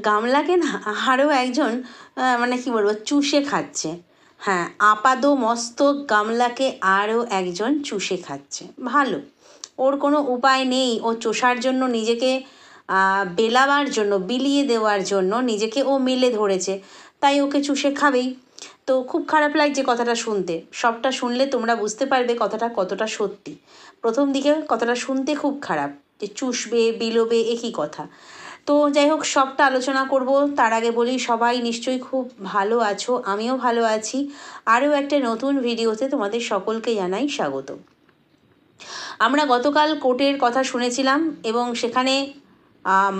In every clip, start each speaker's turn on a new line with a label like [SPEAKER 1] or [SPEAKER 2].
[SPEAKER 1] গামলাকে না আরও একজন মানে কি বলবো চুষে খাচ্ছে। হ্যাঁ, আপাদ মস্তক গামলাকে আরও একজন চুষে খাচ্ছে। ভালো, ওর কোনো উপায় নেই, ও চষার জন্য নিজেকে বেলাবার জন্য, বিলিয়ে দেওয়ার জন্য নিজেকে ও মেলে ধরেছে, তাই ওকে চুষে খাবেই। তো খুব খারাপ লাগছে কথাটা শুনতে। সবটা শুনলে তোমরা বুঝতে পারবে কথাটা কতটা সত্যি। প্রথম দিকে কথাটা শুনতে খুব খারাপ, যে চুষবে বিলোবে একই কথা। তো যাই হোক, সবটা আলোচনা করব তার আগে বলি, সবাই নিশ্চয়ই খুব ভালো আছো, আমিও ভালো আছি। আরও একটা নতুন ভিডিওতে তোমাদের সকলকে জানাই স্বাগত। আমরা গতকাল কোর্টের কথা শুনেছিলাম এবং সেখানে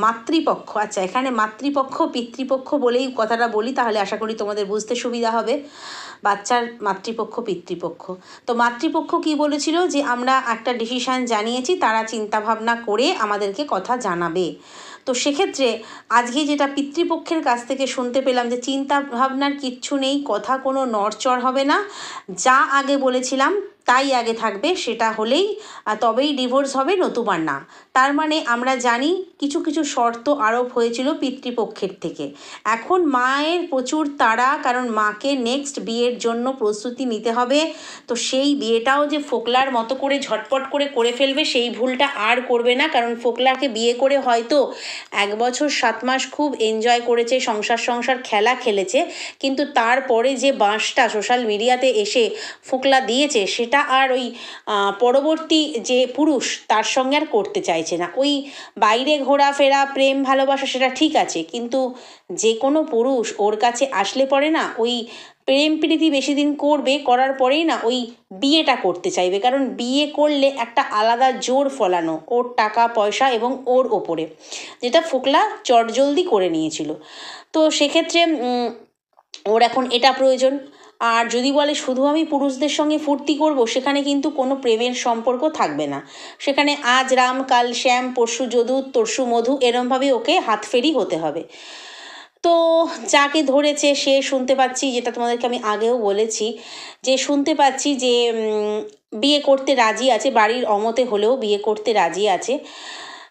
[SPEAKER 1] মাতৃপক্ষ, আচ্ছা এখানে মাতৃপক্ষ পিতৃপক্ষ বলেই কথাটা বলি, তাহলে আশা করি তোমাদের বুঝতে সুবিধা হবে। বাচ্চার মাতৃপক্ষ পিতৃপক্ষ। তো মাতৃপক্ষ কি বলেছিল, যে আমরা একটা ডিসিশান জানিয়েছি, তারা চিন্তাভাবনা করে আমাদেরকে কথা জানাবে। তো সেক্ষেত্রে আজকে যেটা পিতৃপক্ষের কাছ থেকে শুনতে পেলাম, যে চিন্তা ভাবনার কিচ্ছু নেই, কথা কোনো নড়চড় হবে না, যা আগে বলেছিলাম তাই আগে থাকবে, সেটা হলেই তবেই ডিভোর্স হবে, নতুবা না। তার মানে আমরা জানি কিছু কিছু শর্ত আরোপ হয়েছিল পিতৃপক্ষের থেকে। এখন মায়ের প্রচুর তাড়া, কারণ মাকে নেক্সট বিয়ের জন্য প্রস্তুতি নিতে হবে। তো সেই বিয়েটাও যে ফোকলার মতো করে ঝটপট করে ফেলবে, সেই ভুলটা আর করবে না। কারণ ফোকলাকে বিয়ে করে হয়তো 1 বছর 7 মাস খুব এনজয় করেছে, সংসার খেলা খেলেছে, কিন্তু তারপরে যে বাঁশটা সোশ্যাল মিডিয়াতে এসে ফোকলা দিয়েছে, সেটা আর ওই পরবর্তী যে পুরুষ তার সঙ্গে আর করতে চাইছে না। ওই বাইরে ঘোরাফেরা প্রেম ভালোবাসা সেটা ঠিক আছে, কিন্তু যে কোনো পুরুষ ওর কাছে আসলে পরে না ওই প্রেম প্রীতি বেশি দিন করবে, করার পরেই না ওই বিয়েটা করতে চাইবে। কারণ বিয়ে করলে একটা আলাদা জোর ফলানো ওর টাকা পয়সা এবং ওর ওপরে, যেটা ফোকলা চটজলদি করে নিয়েছিল। তো সেক্ষেত্রে ওর এখন এটা প্রয়োজন। আর যদি বলে শুধু আমি পুরুষদের সঙ্গে ফুর্তি করব, সেখানে কিন্তু কোনো প্রেমের সম্পর্ক থাকবে না। সেখানে আজ রাম কাল শ্যাম, পরশু যদু তরশু মধু, এরমভাবে ওকে হাতফেরি হতে হবে। তো যাকে ধরেছে সে শুনতে পাচ্ছি, যেটা তোমাদেরকে আমি আগেও বলেছি, যে শুনতে পাচ্ছি যে বিয়ে করতে রাজি আছে, বাড়ির অমতে হলেও বিয়ে করতে রাজি আছে।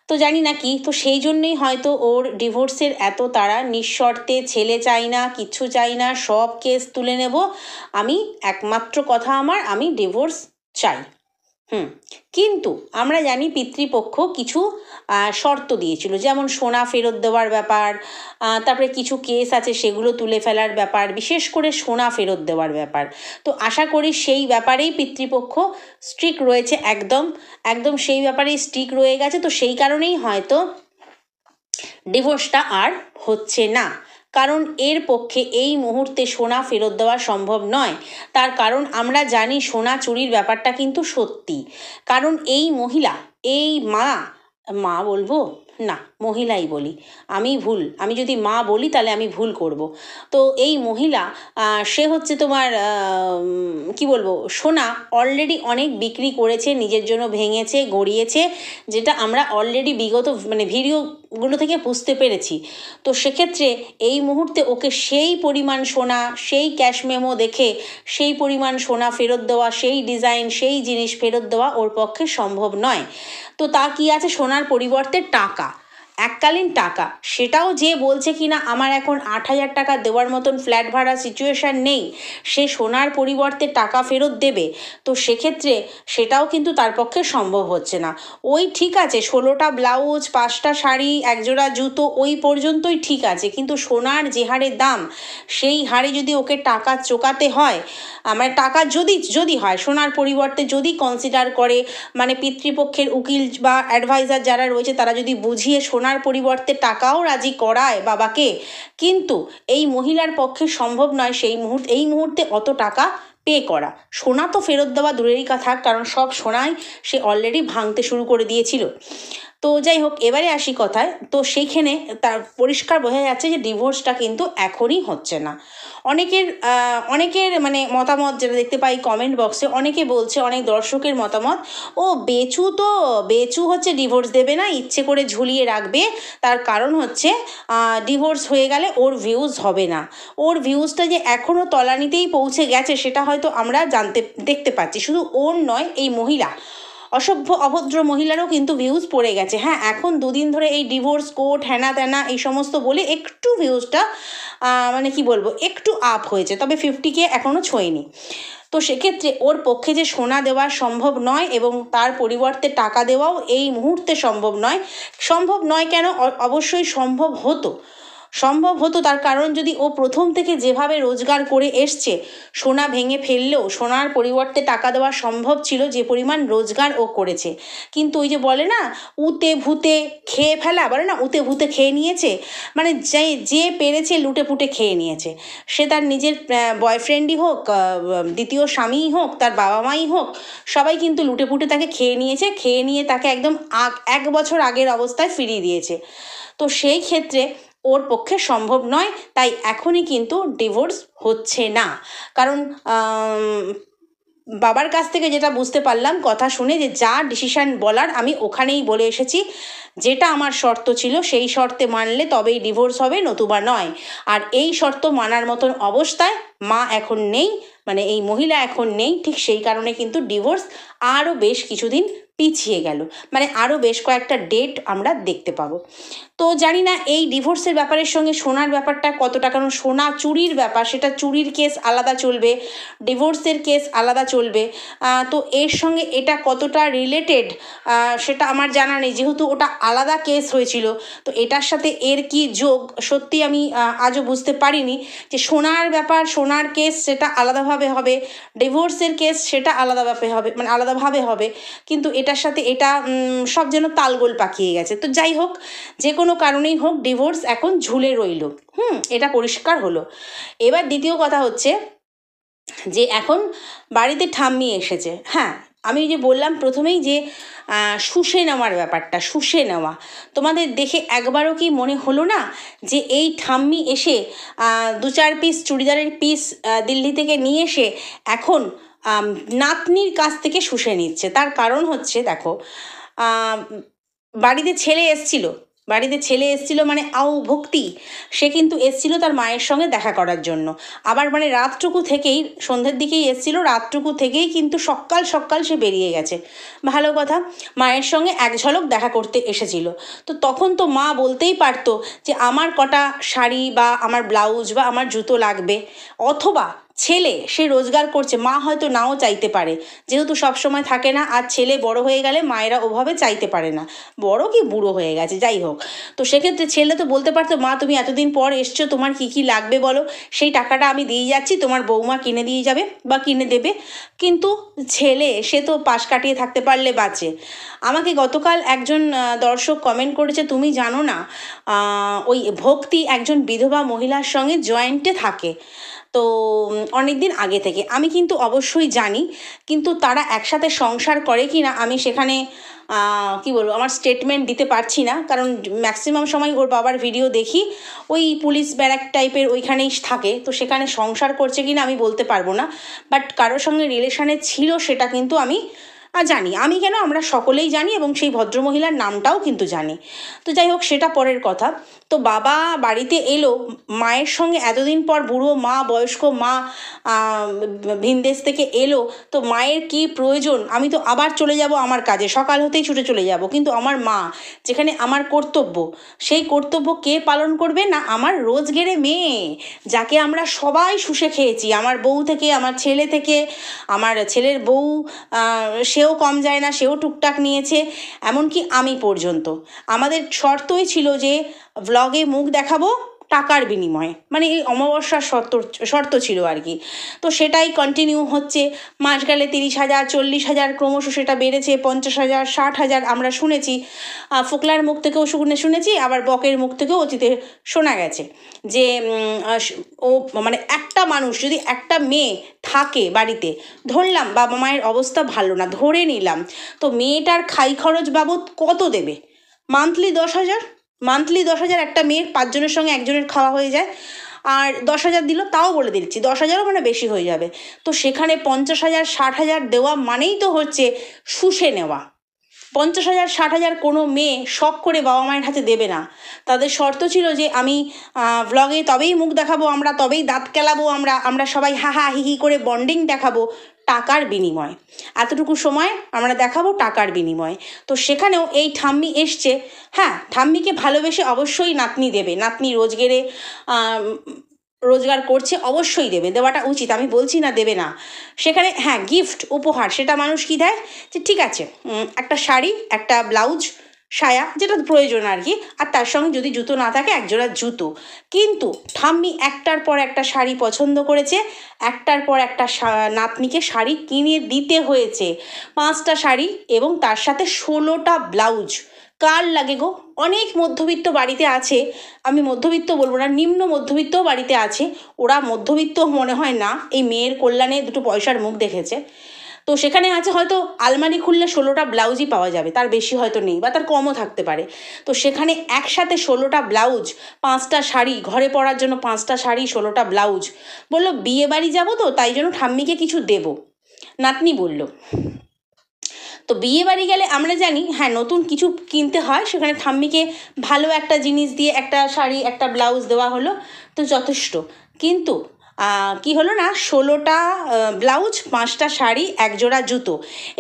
[SPEAKER 1] তো জানি না কি, তো সেই জন্যই হয়তো ওর ডিভোর্সের এত তাড়া। নিঃশর্তে ছেলে চাই না, কিচ্ছু চাই না, সব কেস তুলে নেব, আমি একমাত্র কথা আমার, আমি ডিভোর্স চাই। কিন্তু আমরা জানি পিতৃপক্ষ কিছু শর্ত দিয়েছিল, যেমন সোনা ফেরত দেওয়ার ব্যাপার, তারপরে কিছু কেস আছে সেগুলো তুলে ফেলার ব্যাপার, বিশেষ করে সোনা ফেরত দেওয়ার ব্যাপার। তো আশা করি সেই ব্যাপারেই পিতৃপক্ষ স্ট্রিক্ট রয়েছে, একদম একদম সেই ব্যাপারেই স্ট্রিক্ট রয়ে গেছে। তো সেই কারণেই হয়তো ডিভোর্সটা আর হচ্ছে না, কারণ এর পক্ষে এই মুহূর্তে সোনা ফেরত দেওয়া সম্ভব নয়। তার কারণ আমরা জানি সোনা চুরির ব্যাপারটা কিন্তু সত্যি। কারণ এই মহিলা, এই মা বলবো না, মহিলাই বলি, আমি যদি মা বলি তাহলে আমি ভুল করব। তো এই মহিলা সে হচ্ছে তোমার কি বলবো, সোনা অলরেডি অনেক বিক্রি করেছে, নিজের জন্য ভেঙেছে গড়িয়েছে, যেটা আমরা অলরেডি বিগত মানে ভিডিওগুলো থেকে বুঝতে পেরেছি। তো সেক্ষেত্রে এই মুহূর্তে ওকে সেই পরিমাণ সোনা, সেই ক্যাশ মেমো দেখে সেই পরিমাণ সোনা ফেরত দেওয়া, সেই ডিজাইন, সেই জিনিস ফেরত দেওয়া ওর পক্ষে সম্ভব নয়। তো তা কি আছে, সোনার পরিবর্তে টাকা, এককালীন টাকা, সেটাও যে বলছে কি না আমার এখন 8,000 টাকা দেওয়ার মতন ফ্ল্যাট ভাড়া সিচুয়েশান নেই, সে সোনার পরিবর্তে টাকা ফেরত দেবে। তো সেক্ষেত্রে সেটাও কিন্তু তার পক্ষে সম্ভব হচ্ছে না। ওই ঠিক আছে 16টা ব্লাউজ, 5টা শাড়ি, 1 জোড়া জুতো, ওই পর্যন্তই ঠিক আছে, কিন্তু সোনার যে হারে দাম, সেই হারে যদি ওকে টাকা চোকাতে হয়, মানে টাকা যদি হয়, সোনার পরিবর্তে যদি কনসিডার করে, মানে পিতৃপক্ষের উকিল বা অ্যাডভাইজার যারা রয়েছে তারা যদি বুঝিয়ে সোনার পরিবর্তে টাকাও রাজি করায় বাবাকে, কিন্তু এই মহিলার পক্ষে সম্ভব নয় এই মুহূর্তে অত টাকা পে করা। সোনা তো ফেরত দেওয়া দূরেরই কথা, কারণ সব সোনাই সে অলরেডি ভাঙতে শুরু করে দিয়েছিল। তো যাই হোক, এবারে আসি কথায়। তো সেইখানে তার পরিষ্কার বোঝা যাচ্ছে যে ডিভোর্সটা কিন্তু এখনই হচ্ছে না। অনেকের মানে মতামত যেটা দেখতে পাই কমেন্ট বক্সে, অনেকে বলছে, অনেক দর্শকের মতামত, ও বেচু হচ্ছে ডিভোর্স দেবে না, ইচ্ছে করে ঝুলিয়ে রাখবে, তার কারণ হচ্ছে ডিভোর্স হয়ে গেলে ওর ভিউজ হবে না। ওর ভিউজটা যে এখনও তলানিতেই পৌঁছে গেছে সেটা হয়তো আমরা দেখতে পাচ্ছি। শুধু ওর নয়, এই মহিলা অসভ্য অভদ্র মহিলারও কিন্তু ভিউজ পড়ে গেছে। হ্যাঁ, এখন দুদিন ধরে এই ডিভোর্স কোর্ট হ্যানা ত্যানা এই সমস্ত বলে একটু ভিউজটা মানে কি বলবো একটু আপ হয়েছে, তবে 50K এখনও ছোঁয়নি। তো সেক্ষেত্রে ওর পক্ষে যে সোনা দেওয়া সম্ভব নয় এবং তার পরিবর্তে টাকা দেওয়াও এই মুহূর্তে সম্ভব নয়। সম্ভব নয় কেন, অবশ্যই সম্ভব হতো তার কারণ যদি ও প্রথম থেকে যেভাবে রোজগার করে এসছে, সোনা ভেঙে ফেললেও সোনার পরিবর্তে টাকা দেওয়া সম্ভব ছিল যে পরিমাণ রোজগার ও করেছে। কিন্তু ওই যে বলে না উতে ভূতে খেয়ে ফেলা, বলে না উতে ভূতে খেয়ে নিয়েছে, মানে যে পেরেছে লুটে পুটে খেয়ে নিয়েছে। সে তার নিজের বয়ফ্রেন্ডই হোক, দ্বিতীয় স্বামীই হোক, তার বাবা মাই হোক, সবাই কিন্তু লুটে পুটে তাকে খেয়ে নিয়েছে, খেয়ে নিয়ে তাকে একদম 1 বছর আগের অবস্থায় ফিরিয়ে দিয়েছে। তো সেই ক্ষেত্রে ওর পক্ষে সম্ভব নয়, তাই এখনই কিন্তু ডিভোর্স হচ্ছে না। কারণ বাবার কাছ থেকে যেটা বুঝতে পারলাম কথা শুনে, যে যা ডিসিশান বলার আমি ওখানেই বলে এসেছি, যেটা আমার শর্ত ছিল সেই শর্তে মানলে তবেই ডিভোর্স হবে, নতুবা নয়। আর এই শর্ত মানার মতন অবস্থায় মা এখন নেই, মানে এই মহিলা এখন নেই, ঠিক সেই কারণে কিন্তু ডিভোর্স আরও বেশ কিছুদিন পিছিয়ে গেল, মানে আরও বেশ কয়েকটা ডেট আমরা দেখতে পাবো। তো জানি না এই ডিভোর্সের ব্যাপারের সঙ্গে সোনার ব্যাপারটা কতটা, কারণ সোনা চুরির ব্যাপার, সেটা চুরির কেস আলাদা চলবে, ডিভোর্সের কেস আলাদা চলবে। তো এর সঙ্গে এটা কতটা রিলেটেড সেটা আমার জানা নেই, যেহেতু ওটা আলাদা কেস হয়েছিল। তো এটার সাথে এর কি যোগ সত্যি আমি আজও বুঝতে পারিনি, যে সোনার ব্যাপার, সোনার কেস সেটা আলাদাভাবে হবে, ডিভোর্সের কেস সেটা আলাদাভাবে হবে, মানে আলাদাভাবে হবে, কিন্তু এটার সাথে এটা সব যেন তালগোল পাকিয়ে গেছে। তো যাই হোক, যে কোনো কারণেই হোক ডিভোর্স এখন ঝুলে রইল, এটা পরিষ্কার হলো। এবার দ্বিতীয় কথা হচ্ছে যে এখন বাড়িতে ঠাম্মি এসেছে। হ্যাঁ, আমি যে বললাম প্রথমেই যে শুষে নেওয়ার ব্যাপারটা, শুষে নেওয়া, তোমাদের দেখে একবারও কি মনে হলো না যে এই ঠাম্মি এসে 2-4 পিস চুড়িদারের পিস দিল্লি থেকে নিয়ে এসে এখন নাতনির কাছ থেকে শুষে নিচ্ছে? তার কারণ হচ্ছে, দেখো, বাড়িতে ছেলে এসছিল, মানে ভক্তি, সে কিন্তু এসছিল তার মায়ের সঙ্গে দেখা করার জন্য। আবার মানে রাতটুকু থেকেই, সন্ধ্যের দিকেই এসছিল, রাতটুকু থেকেই কিন্তু সকাল সে বেরিয়ে গেছে। ভালো কথা, মায়ের সঙ্গে এক ঝলক দেখা করতে এসেছিল। তো তখন তো মা বলতেই পারতো যে আমার কটা শাড়ি বা আমার ব্লাউজ বা আমার জুতো লাগবে, অথবা ছেলে সে রোজগার করছে, মা হয়তো নাও চাইতে পারে, যেহেতু সবসময় থাকে না, আর ছেলে বড় হয়ে গেলে মায়েরা ওভাবে চাইতে পারে না, বড় কি বুড়ো হয়ে গেছে, যাই হোক। তো সেক্ষেত্রে ছেলে তো বলতে পারতো, মা তুমি এতদিন পর এসছো, তোমার কি কি লাগবে বলো, সেই টাকাটা আমি দিয়ে যাচ্ছি, তোমার বৌমা কিনে দিয়ে যাবে বা কিনে দেবে। কিন্তু ছেলে সে তো পাশ কাটিয়ে থাকতে পারলে বাঁচে। আমাকে গতকাল একজন দর্শক কমেন্ট করেছে, তুমি জানো না ওই ভক্তি একজন বিধবা মহিলার সঙ্গে জয়েন্টে থাকে, তো অনেক দিন আগে থেকে। আমি কিন্তু অবশ্যই জানি, কিন্তু তারা একসাথে সংসার করে কি না আমি সেখানে কি বলবো, আমার স্টেটমেন্ট দিতে পারছি না, কারণ ম্যাক্সিমাম সময় ওর বাবার ভিডিও দেখি, ওই পুলিশ ব্যারাক টাইপের ওইখানেই থাকে, তো সেখানে সংসার করছে কি না আমি বলতে পারবো না, বাট কারোর সঙ্গে রিলেশনে ছিল সেটা কিন্তু আমি জানি। আমি কেন, আমরা সকলেই জানি, এবং সেই ভদ্রমহিলার নামটাও কিন্তু জানি। তো যাই হোক, সেটা পরের কথা। তো বাবা বাড়িতে এলো, মায়ের সঙ্গে এতদিন পর বুড়ো মা, বয়স্ক মা ভিনদেশ থেকে এলো, তো মায়ের কি প্রয়োজন, আমি তো আবার চলে যাব আমার কাজে, সকাল হতেই ছুটে চলে যাব, কিন্তু আমার মা, যেখানে আমার কর্তব্য, সেই কর্তব্য কে পালন করবে না, আমার রোজগেরে মেয়ে, যাকে আমরা সবাই শুষে খেয়েছি, আমার বউ থেকে, আমার ছেলে থেকে, আমার ছেলের বউ, সেও কম যায় না, সেও টুকটাক নিয়েছে, এমনকি আমি পর্যন্ত। আমাদের শর্তই ছিল যে ব্লগে মুখ দেখাবো টাকার বিনিময়ে, মানে এই অমাবস্যার শর্ত ছিল আর কি। তো সেটাই কন্টিনিউ হচ্ছে, মাস গেলে 30,000, 40,000, ক্রমশ সেটা বেড়েছে 50,000, 60,000 আমরা শুনেছি। ফোকলার মুখ থেকেও শুনেছি, আবার বকের মুখ থেকেও অতীতে শোনা গেছে যে ও মানে একটা মানুষ যদি, একটা মেয়ে থাকে বাড়িতে, ধরলাম বাবা মায়ের অবস্থা ভালো না, ধরে নিলাম, তো মেয়েটার খাই খরচ বাবদ কত দেবে? মান্থলি 10,000, মান্থলি 10,000, একটা মেয়ের 5 জনের সঙ্গে একজনের খাওয়া হয়ে যায়, আর 10,000 দিল, তাও বলে দিচ্ছি 10,000ও মানে বেশি হয়ে যাবে। তো সেখানে 50,000, 60,000 দেওয়া মানেই তো হচ্ছে শুষে নেওয়া। 50,000, 60,000 কোনো মেয়ে শখ করে বাবা মায়ের হাতে দেবে না। তাদের শর্ত ছিল যে আমি ব্লগে তবেই মুখ দেখাবো, আমরা তবেই দাঁত কেলাবো, আমরা সবাই হা হা হি হি করে বন্ডিং দেখাবো, টাকার বিনিময়, এতটুকু সময় আমরা দেখাবো টাকার বিনিময়ে। তো সেখানেও এই ঠাম্মি এসছে। হ্যাঁ, ঠাম্মিকে ভালোবেসে অবশ্যই নাতনি দেবে, নাতনি রোজগার করছে, অবশ্যই দেবে, দেওয়াটা উচিত, আমি বলছি না দেবে না। সেখানে হ্যাঁ গিফট উপহার সেটা মানুষ কী দেয়, যে ঠিক আছে একটা শাড়ি, একটা ব্লাউজ, সায়া, যেটা প্রয়োজন আর কি, আর তার সঙ্গে যদি জুতো না থাকে একজোড়া জুতো। কিন্তু ঠাম্মি একটার পর একটা শাড়ি পছন্দ করেছে, একটার পর একটা নাতনিকে শাড়ি কিনে দিতে হয়েছে, 5টা শাড়ি এবং তার সাথে 16টা ব্লাউজ। কার লাগে গো? অনেক মধ্যবিত্ত বাড়িতে আছে, আমি মধ্যবিত্ত বলবো না, নিম্ন মধ্যবিত্ত বাড়িতে আছে, ওরা মধ্যবিত্ত মনে হয় না, এই মেয়ের কল্যাণে দুটো পয়সার মুখ দেখেছে। তো সেখানে আছে হয়তো আলমারি খুললে 16টা ব্লাউজই পাওয়া যাবে, তার বেশি হয়তো নেই বা তার কমও থাকতে পারে। তো সেখানে একসাথে 16টা ব্লাউজ, 5টা শাড়ি, ঘরে পরার জন্য 5টা শাড়ি, 16টা ব্লাউজ। বললো বিয়ে বাড়ি যাবো তো তাই জন্য ঠাম্মিকে কিছু দেবো, নাতনি বলল। তো বিয়ে বাড়ি গেলে আমরা জানি হ্যাঁ নতুন কিছু কিনতে হয়, সেখানে ঠাম্মিকে ভালো একটা জিনিস দিয়ে একটা শাড়ি, একটা ব্লাউজ দেওয়া হলো, তো যথেষ্ট। কিন্তু কি হলো না, 16টা ব্লাউজ, 5টা শাড়ি, একজোড়া জুতো।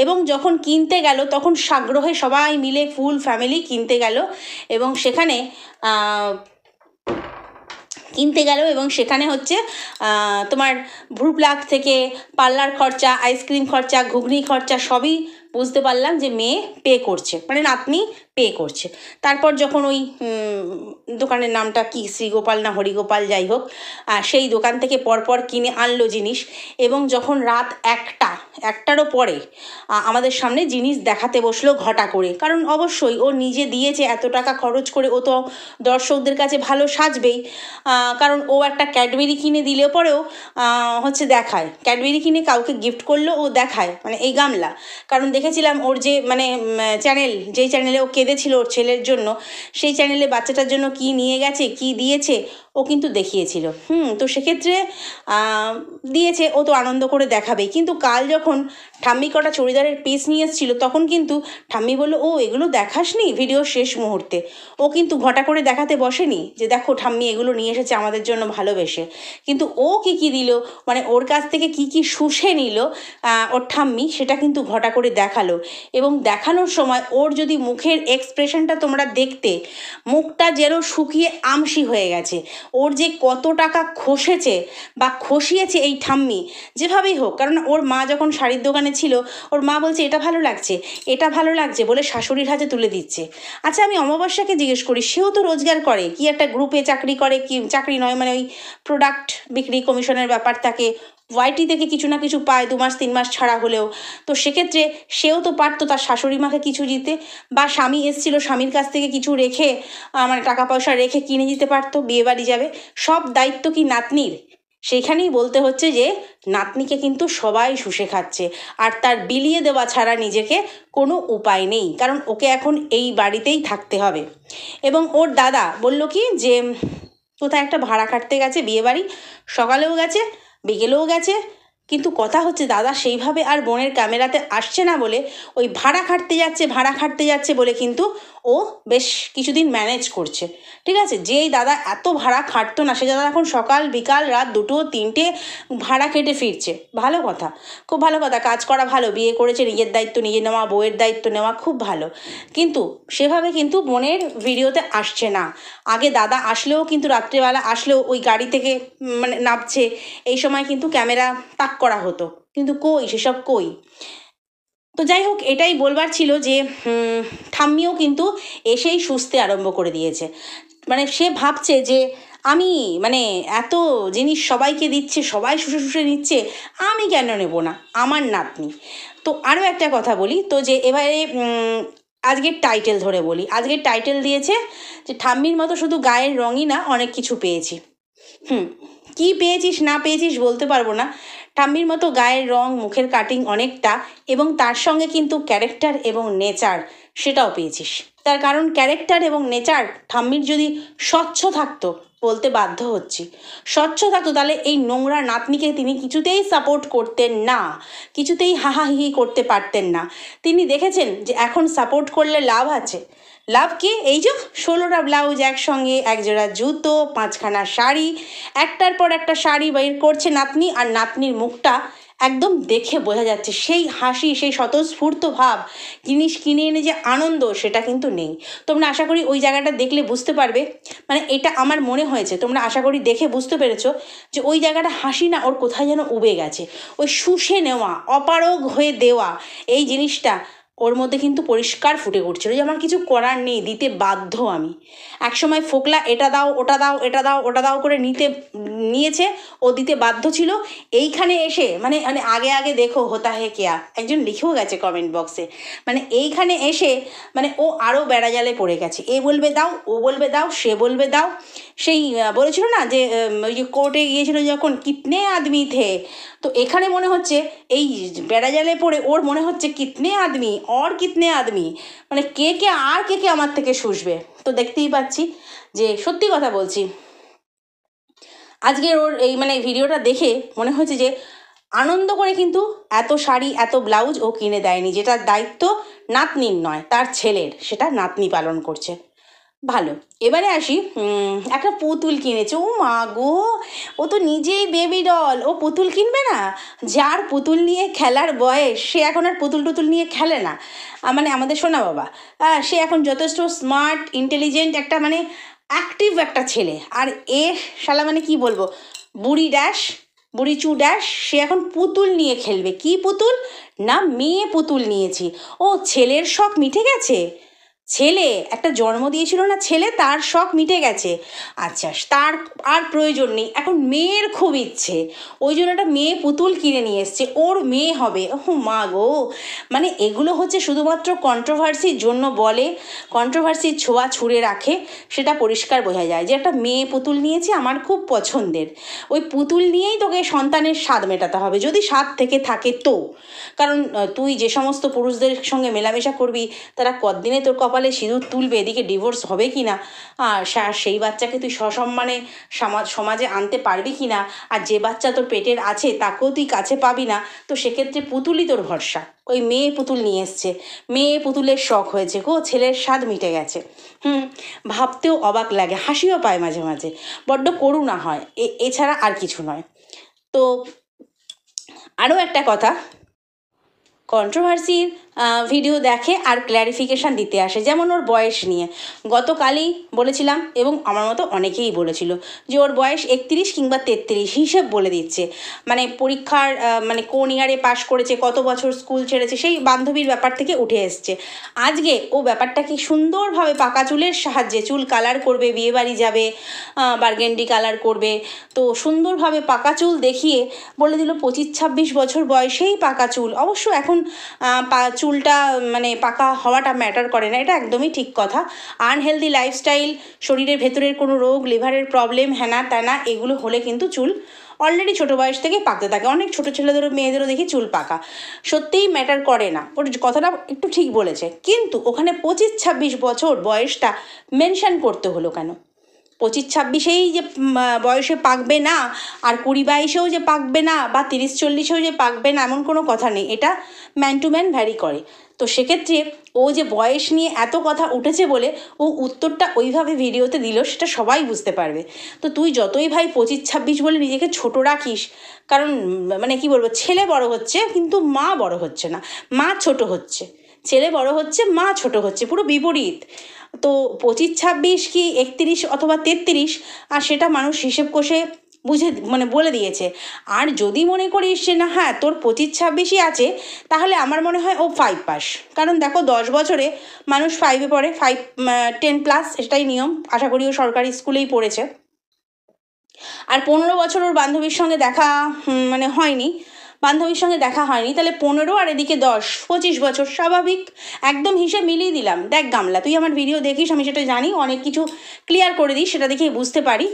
[SPEAKER 1] এবং যখন কিনতে গেল তখন সাগ্রহে সবাই মিলে ফুল ফ্যামিলি কিনতে গেল, এবং সেখানে সেখানে হচ্ছে তোমার ভ্রু প্লাগ থেকে পার্লার খরচা, আইসক্রিম খরচা, ঘুগনি খরচা সবই বুঝতে পারলাম যে মেয়ে পে করছে, মানে নাতনি পে করছে। তারপর যখন ওই দোকানের নামটা কি, শ্রীগোপাল না হরিগোপাল, যাই হোক, সেই দোকান থেকে পরপর কিনে আনলো জিনিস, এবং যখন রাত 1টারও পরে আমাদের সামনে জিনিস দেখাতে বসলো ঘটা করে, কারণ অবশ্যই ও নিজে দিয়েছে, এত টাকা খরচ করে ও তো দর্শকদের কাছে ভালো সাজবেই, কারণ ও একটা ক্যাডবেরি কিনে দিলে পরেও হচ্ছে দেখায়, ক্যাডবেরি কিনে কাউকে গিফট করলো ও দেখায়, মানে এই গামলা। কারণ দেখেছিলাম ওর যে মানে যেই চ্যানেলে ও কেঁদেছিল ওর ছেলের জন্য, সেই চ্যানেলে বাচ্চাটার জন্য কি নিয়ে গেছে, কি দিয়েছে ও কিন্তু দেখিয়েছিল। তো সেক্ষেত্রে দিয়েছে, ও তো আনন্দ করে দেখাবেই। কিন্তু কাল যখন ঠাম্মি কটা চুড়িদারের পিস নিয়ে এসেছিলো, তখন কিন্তু ঠাম্মি বললো ও এগুলো দেখাসনি ভিডিওর শেষ মুহূর্তে। ও কিন্তু ঘটা করে দেখাতে বসেনি যে দেখো ঠাম্মি এগুলো নিয়ে এসেছে আমাদের জন্য ভালোবেসে। কিন্তু ও কি দিল, মানে ওর কাছ থেকে কি শুষে নিল ওর ঠাম্মি, সেটা কিন্তু ঘটা করে দেখালো। এবং দেখানোর সময় ওর যদি মুখের এক্সপ্রেশনটা তোমরা দেখতে, মুখটা যেন শুকিয়ে আমসি হয়ে গেছে। ওর যে কত টাকা খসেছে বা খসিয়েছে এই ঠাম্মি, যেভাবেই হোক। কারণ ওর মা যখন শাড়ির দোকানে ছিল, ওর মা বলছে এটা ভালো লাগছে, এটা ভালো লাগছে বলে শাশুড়ির হাতে তুলে দিচ্ছে। আচ্ছা, আমি অমাবস্যাকে জিজ্ঞেস করি, সেও তো রোজগার করে, কি একটা গ্রুপে চাকরি করে, কি চাকরি নয় মানে ওই প্রোডাক্ট বিক্রি কমিশনের ব্যাপার থাকে, ওয়াইটি থেকে কিছু না কিছু পায় 2 মাস 3 মাস ছাড়া হলেও। তো সেক্ষেত্রে সেও তো পারতো তার শাশুড়ি মাকে কিছু দিতে, বা স্বামী এসেছিলো স্বামীর কাছ থেকে কিছু রেখে মানে টাকা পয়সা রেখে কিনে দিতে পারতো, বিয়ে বাড়ি যাবে। সব দায়িত্ব কি নাতনির? সেইখানেই বলতে হচ্ছে যে নাতনিকে কিন্তু সবাই শুষে খাচ্ছে, আর তার বিলিয়ে দেওয়া ছাড়া নিজেকে কোনো উপায় নেই, কারণ ওকে এখন এই বাড়িতেই থাকতে হবে। এবং ওর দাদা বলল কি যে কোথায় একটা ভাড়া কাটতে গেছে, বিয়ে বাড়ি সকালেও গেছে বিকেলেও গেছে, কিন্তু কথা হচ্ছে দাদা সেইভাবে আর বোনের ক্যামেরাতে আসছে না বলে ওই ভাড়া খাটতে যাচ্ছে বলে কিন্তু ও বেশ কিছুদিন ম্যানেজ করছে। ঠিক আছে, যেই দাদা এত ভাড়া খাটতো না, সে দাদা এখন সকাল বিকাল রাত 2টো 3টে ভাড়া কেটে ফিরছে। ভালো কথা, খুব ভালো কথা, কাজ করা ভালো, বিয়ে করেছে, নিজের দায়িত্ব নিজে নেওয়া, বউয়ের দায়িত্ব নেওয়া, খুব ভালো। কিন্তু সেভাবে কিন্তু বোনের ভিডিওতে আসছে না। আগে দাদা আসলেও কিন্তু রাত্রেবেলা আসলেও ওই গাড়ি থেকে মানে নামছে, এই সময় কিন্তু ক্যামেরা তাক করা হতো, কিন্তু কই সেসব কই। তো যাই হোক, এটাই বলবার ছিল যে ঠাম্মিও কিন্তু এসেই সুস্থে আরম্ভ করে দিয়েছে। মানে সে ভাবছে যে আমি মানে এত জিনিস সবাইকে দিচ্ছে, সবাই শুষে নিচ্ছে, আমি কেন নেব না, আমার নাতনি। তো আরও একটা কথা বলি তো, যে এবারে আজকের টাইটেল ধরে বলি, আজকের টাইটেল দিয়েছে যে ঠাম্মির মতো শুধু গায়ের রঙই না, অনেক কিছু পেয়েছি। কি পেয়েছিস না পেয়েছিস বলতে পারবো না, ঠাম্মির মতো গায়ের রং, মুখের কাটিং অনেকটা, এবং তার সঙ্গে কিন্তু ক্যারেক্টার এবং নেচার সেটাও পেয়েছিস। তার কারণ ক্যারেক্টার এবং নেচার ঠাম্মির যদি স্বচ্ছ থাকতো, বলতে বাধ্য হচ্ছি, স্বচ্ছ থাকতো, তাহলে এই নোংরা নাতনিকে তিনি কিছুতেই সাপোর্ট করতেন না, কিছুতেই হাহাহিহি করতে পারতেন না। তিনি দেখেছেন যে এখন সাপোর্ট করলে লাভ আছে। লাভ কি? এই যে 16টা ব্লাউজ একসঙ্গে, একজোড়া জুতো, 5খানা শাড়ি, একটার পর একটা শাড়ি বের করছে নাতনি, আর নাতনির মুখটা একদম দেখে বোঝা যাচ্ছে সেই হাসি, সেই স্বতঃস্ফূর্ত ভাব, জিনিস কিনে এনে যে আনন্দ সেটা কিন্তু নেই। তোমরা আশা করি ওই জায়গাটা দেখলে বুঝতে পারবে, মানে এটা আমার মনে হয়েছে, তোমরা আশা করি দেখে বুঝতে পেরেছো যে ওই জায়গাটা হাসি না, ওর কোথায় যেন উবে গেছে। ওই শুষে নেওয়া, অপারগ হয়ে দেওয়া, এই জিনিসটা ওর মধ্যে কিন্তু পরিষ্কার ফুটে উঠছিল যে আমার কিছু করার নেই, দিতে বাধ্য আমি। একসময় ফোকলা এটা দাও ওটা দাও এটা দাও ওটা দাও করে নিয়েছে, ও দিতে বাধ্য ছিল। এইখানে এসে মানে মানে আগে আগে দেখো হোতা হে কেয়া, একজন লিখেও গেছে কমেন্ট বক্সে, মানে এইখানে এসে মানে ও আরও বেড়াজালে পড়ে গেছে। এ বলবে দাও, ও বলবে দাও, সে বলবে দাও। সেই বলেছিল না যে ওই যে কোর্টে গিয়েছিল যখন, কিতনে আদমি থে, তো এখানে মনে হচ্ছে এই বেড়াজালে পড়ে ওর মনে হচ্ছে কিতনে আদমি আর কিতনে আদমি, মানে কে কে আর কে কে আমার থেকে শুষবে। তো দেখতেই পাচ্ছি যে সত্যি কথা বলছি, আজকের ওর এই মানে ভিডিওটা দেখে মনে হয়েছে যে আনন্দ করে কিন্তু এত শাড়ি এত ব্লাউজ ও কিনে দেয়নি, যেটার দায়িত্ব নাতনির নয় তার ছেলের, সেটা নাতনি পালন করছে। ভালো। এবারে আসি, একটা পুতুল কিনেছে। ও মা গো, ও তো নিজেই বেবি ডল, ও পুতুল কিনবে না? যার পুতুল নিয়ে খেলার বয়স সে এখন আর পুতুল টুতুল নিয়ে খেলে না। মানে আমাদের সোনা বাবা, সে এখন যথেষ্ট স্মার্ট ইন্টেলিজেন্ট একটা মানে অ্যাক্টিভ একটা ছেলে। আর এ শালা মানে কি বলবো, বুড়ি ড্যাশ, বুড়ি চু ড্যাশ, সে এখন পুতুল নিয়ে খেলবে। কি পুতুল? না মেয়ে পুতুল নিয়েছি। ও ছেলের শখ মিটে গেছে, ছেলে একটা জন্ম দিয়েছিল না ছেলে, তার শখ মিটে গেছে। আচ্ছা, তার আর প্রয়োজন নেই, এখন মেয়ের খুব ইচ্ছে, ওই জন্য একটা মেয়ে পুতুল কিনে নিয়ে এসছে, ওর মেয়ে হবে। ও মা গো, মানে এগুলো হচ্ছে শুধুমাত্র কন্ট্রোভার্সির জন্য বলে, কন্ট্রোভার্সির ছোঁয়া ছুঁড়ে রাখে, সেটা পরিষ্কার বোঝা যায় যে একটা মেয়ে পুতুল নিয়েছি আমার খুব পছন্দের, ওই পুতুল নিয়েই তোকে সন্তানের স্বাদ মেটাতে হবে, যদি স্বাদ থেকে থাকে তো। কারণ তুই যে সমস্ত পুরুষদের সঙ্গে মেলামেশা করবি তারা কতদিনে তোর কপালে সিঁদুর তুলবে, এদিকে ডিভোর্স হবে কি না, আর সেই বাচ্চাকে তুই সসম্মানে সমাজে আনতে পারবি কি না, আর যে বাচ্চা তোর পেটের আছে তাকেও তুই কাছে পাবি না, তো সেক্ষেত্রে পুতুলই তোর ভরসা। ওই মেয়ে পুতুল নিয়ে এসছে, মেয়ে পুতুলের শখ হয়েছে গো, ছেলের স্বাদ মিটে গেছে। ভাবতেও অবাক লাগে, হাসিও পায় মাঝে মাঝে, বড্ড করুণা হয়, এছাড়া আর কিছু নয়। তো আরও একটা কথা, কন্ট্রোভার্সির ভিডিও দেখে আর ক্ল্যারিফিকেশান দিতে আসে, যেমন ওর বয়স নিয়ে গতকালই বলেছিলাম, এবং আমার মতো অনেকেই বলেছিল যে ওর বয়স 31 কিংবা 33, হিসেব বলে দিচ্ছে, মানে পরীক্ষার মানে কোন ইয়ারে পাশ করেছে, কত বছর স্কুল ছেড়েছে, সেই বান্ধবীর ব্যাপার থেকে উঠে এসছে। আজকে ও ব্যাপারটাকে সুন্দরভাবে পাকা চুলের সাহায্যে, চুল কালার করবে, বিয়েবাড়ি যাবে, বার্গেন্ডি কালার করবে, তো সুন্দরভাবে পাকা চুল দেখিয়ে বলে দিল 25-26 বছর বয়সেই পাকা চুল। অবশ্য এখন চুলটা মানে পাকা হওয়াটা ম্যাটার করে না, এটা একদমই ঠিক কথা। আনহেলদি লাইফস্টাইল, শরীরের ভেতরের কোনো রোগ, লিভারের প্রবলেম, হ্যানা ত্যানা, এগুলো হলে কিন্তু চুল অলরেডি ছোটো বয়স থেকে পাকতে থাকে। অনেক ছোটো ছেলেদেরও মেয়েদেরও দেখি চুল পাকা, সত্যিই ম্যাটার করে না, ওর কথাটা একটু ঠিক বলেছে। কিন্তু ওখানে 25-26 বছর বয়সটা মেনশন করতে হলো কেন? 25-26-এই যে বয়সে পাকবে না, আর 20-22-এও যে পাকবে না, বা 30-40-এও যে পাকবে না, এমন কোনো কথা নেই, এটা ম্যান টু ম্যান ভ্যারি করে। তো সেক্ষেত্রে ও যে বয়স নিয়ে এত কথা উঠেছে বলে ও উত্তরটা ওইভাবে ভিডিওতে দিল, সেটা সবাই বুঝতে পারবে। তো তুই যতই ভাই 25-26 বলে নিজেকে ছোট রাখিস, কারণ মানে কি বলবো, ছেলে বড় হচ্ছে কিন্তু মা বড় হচ্ছে না, মা ছোট হচ্ছে, ছেলে বড় হচ্ছে মা ছোট হচ্ছে, পুরো বিপরীত। তো 25-26 কি 31 অথবা 33, আর সেটা মানুষ হিসেব কষে বুঝে মানে বলে দিয়েছে। আর যদি মনে করিস যে না হ্যাঁ তোর 25-26ই আছে, তাহলে আমার মনে হয় ও 5 পাস। কারণ দেখো 10 বছরে মানুষ 5-এ পড়ে, 10+, এটাই নিয়ম, আশা করি ও সরকারি স্কুলেই পড়েছে। আর 15 বছর ওর বান্ধবীর সঙ্গে দেখা মানে হয়নি, বান্ধবীর সঙ্গে দেখা হয়নি, তাহলে 15 আর এদিকে 10, 25 বছর, স্বাভাবিক, একদম হিসেব মিলিয়ে দিলাম। দেখ গামলা, তুই আমার ভিডিও দেখিস, আমি সেটা জানি, অনেক কিছু ক্লিয়ার করে দিস, সেটা দেখেই বুঝতে পারি।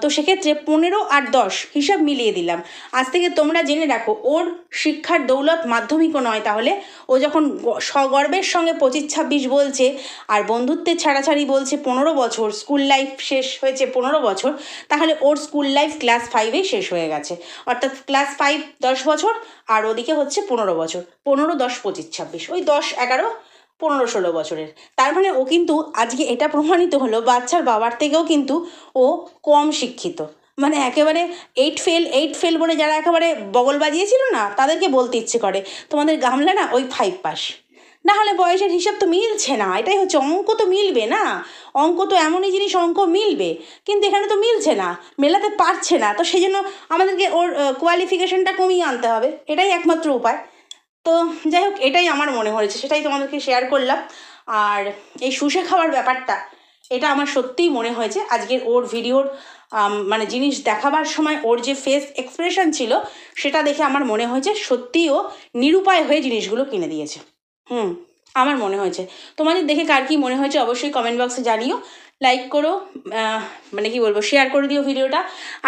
[SPEAKER 1] তো সেক্ষেত্রে 15 আর 10 হিসাব মিলিয়ে দিলাম। আজ থেকে তোমরা জেনে রাখো, ওর শিক্ষার দৌলত মাধ্যমিকও নয়, তাহলে ও যখন সগর্বের সঙ্গে 25-26 বলছে, আর বন্ধুত্বের ছাড়াছাড়ি বলছে 15 বছর, স্কুল লাইফ শেষ হয়েছে 15 বছর, তাহলে ওর স্কুল লাইফ ক্লাস 5-এই শেষ হয়ে গেছে, অর্থাৎ ক্লাস 5 10 বছর, আর ওদিকে হচ্ছে 15 বছর, 15, 10, 25, 26, ওই 10, 11, 15, 16 বছরের। তার মানে ও কিন্তু আজকে এটা প্রমাণিত হলো বাচ্চার বাবার থেকেও কিন্তু ও কম শিক্ষিত, মানে একেবারে 8 ফেল বলে যারা একেবারে বগল বাজিয়েছিল না, তাদেরকে বলতে ইচ্ছে করে তোমাদের গামলা না ওই 5 পাস। না হলে বয়সের হিসাব তো মিলছে না, এটাই হচ্ছে, অঙ্ক তো মিলবে না, অঙ্ক তো এমনই জিনিস, অঙ্ক মিলবে, কিন্তু এখানে তো মিলছে না, মেলাতে পারছে না, তো সেই জন্য আমাদেরকে ওর কোয়ালিফিকেশনটা কমিয়ে আনতে হবে, এটাই একমাত্র উপায়। তো যাই হোক, এটাই আমার মনে হয়েছে, সেটাই তোমাদেরকে শেয়ার করলাম। আর এই শুষে খাওয়ার ব্যাপারটা, এটা আমার সত্যিই মনে হয়েছে আজকের ওর ভিডিওর মানে জিনিস দেখাবার সময় ওর যে ফেস এক্সপ্রেশন ছিল, সেটা দেখে আমার মনে হয়েছে সত্যিই ও নিরুপায় হয়ে জিনিসগুলো কিনে দিয়েছে। আমার মনে হয়েছে। তোমাদের দেখে কার কী মনে হয়েছে অবশ্যই কমেন্ট বক্সে জানিও। লাইক করো, মানে কি বলবো, শেয়ার করে দিও ভিডিওটা,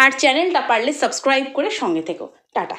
[SPEAKER 1] আর চ্যানেলটা পারলে সাবস্ক্রাইব করে সঙ্গে থেকো। টাটা।